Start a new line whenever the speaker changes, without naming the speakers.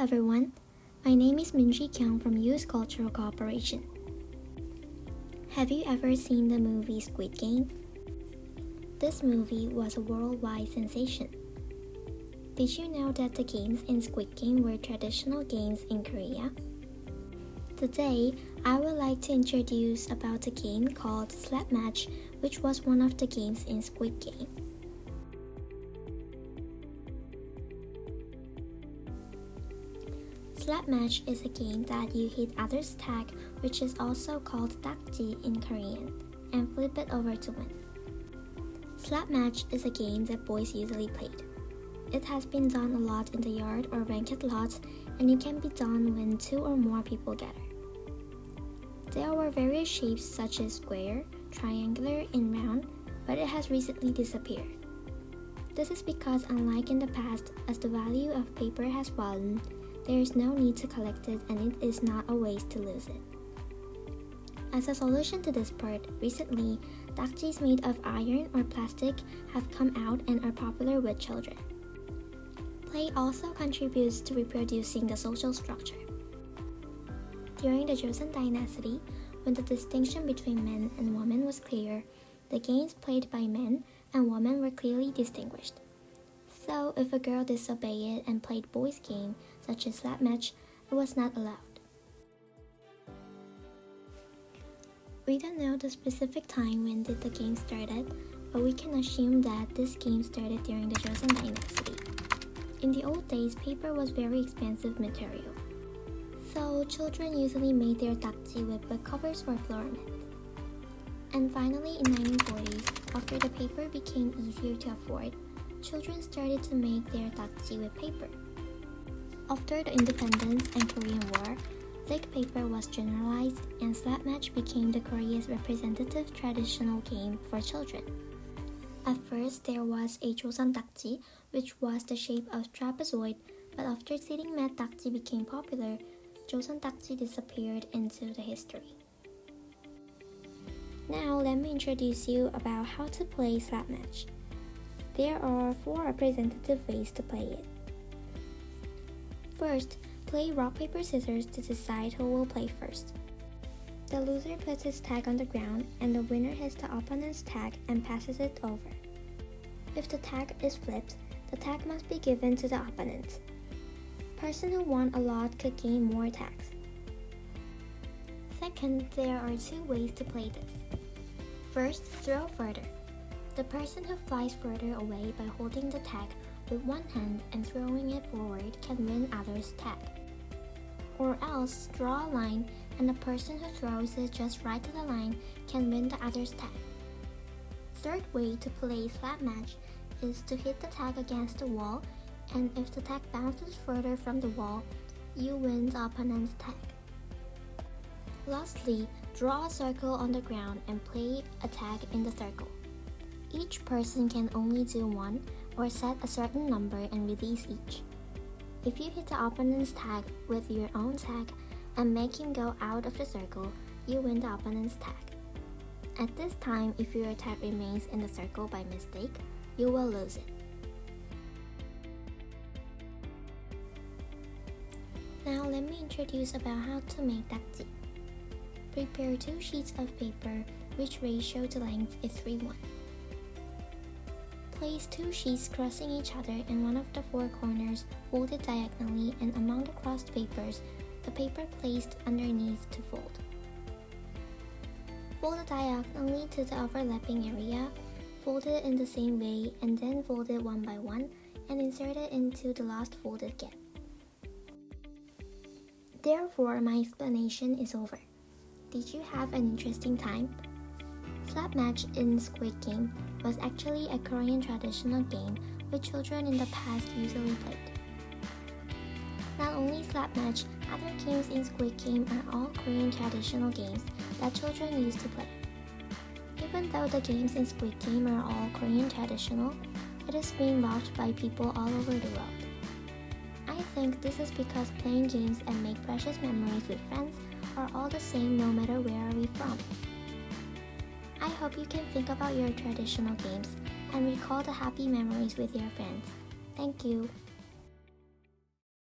everyone, my name is Minji Kyung from Cultural Cooperation. Have you ever seen the movie Squid Game? This movie was a worldwide sensation. Did you know that the games in Squid Game were traditional games in Korea? Today, I would like to introduce about a game called Slap Match, which was one of the games in Squid Game. Slap Match is a game that you hit others' tag, which is also called 딱지 in Korean, and flip it over to win. Slap Match is a game that boys usually played. It has been done a lot in the yard or ranked lots, and it can be done when 2 or more people gather. There were various shapes such as square, triangular, and round, but it has recently disappeared. This is because unlike in the past, as the value of paper has fallen, there is no need to collect it and it is not a waste to lose it. As a solution to this part, recently, 딱지's made of iron or plastic have come out and are popular with children. Play also contributes to reproducing the social structure. During the Joseon Dynasty, when the distinction between men and women was clear, the games played by men and women were clearly distinguished. So, if a girl disobeyed and played boys' game, such as slap match, it was not allowed. We don't know the specific time when did the game started, but we can assume that this game started during the Joseon Dynasty. In the old days, paper was very expensive material. So, children usually made their 딱지 with book covers or floor mats. And finally, in 1940s, after the paper became easier to afford, children started to make their 딱지 with paper. After the independence and Korean War, thick paper was generalized and slap match became the Korea's representative traditional game for children. At first, there was a Joseon 딱지, which was the shape of trapezoid, but after sitting mat 딱지 became popular, Joseon 딱지 disappeared into the history. Now, let me introduce you about how to play slap match. There are 4 representative ways to play it. First, play rock, paper, scissors to decide who will play first. The loser puts his tag on the ground and the winner hits the opponent's tag and passes it over. If the tag is flipped, the tag must be given to the opponent. Person who won a lot could gain more tags. Second, there are 2 ways to play this. First, throw further. The person who flies further away by holding the tag with one hand and throwing it forward can win others' tag. Or else, draw a line and the person who throws it just right to the line can win the other's tag. Third way to play slap match is to hit the tag against the wall, and if the tag bounces further from the wall, you win the opponent's tag. Lastly, draw a circle on the ground and play a tag in the circle. Each person can only do one or set a certain number and release each. If you hit the opponent's tag with your own tag and make him go out of the circle, you win the opponent's tag. At this time, if your tag remains in the circle by mistake, you will lose it. Now let me introduce about how to make 딱지. Prepare 2 sheets of paper which ratio to length is 3:1. Place 2 sheets crossing each other and one of the 4 corners folded diagonally, and among the crossed papers, the paper placed underneath to fold. Fold it diagonally to the overlapping area, fold it in the same way, and then fold it one by one and insert it into the last folded gap. Therefore, my explanation is over. Did you have an interesting time? Slap match in Squid Game was actually a Korean traditional game which children in the past usually played. Not only slap match, other games in Squid Game are all Korean traditional games that children used to play. Even though the games in Squid Game are all Korean traditional, it is being loved by people all over the world. I think this is because playing games and make precious memories with friends are all the same no matter where are we from. I hope you can think about your traditional games and recall the happy memories with your friends. Thank you.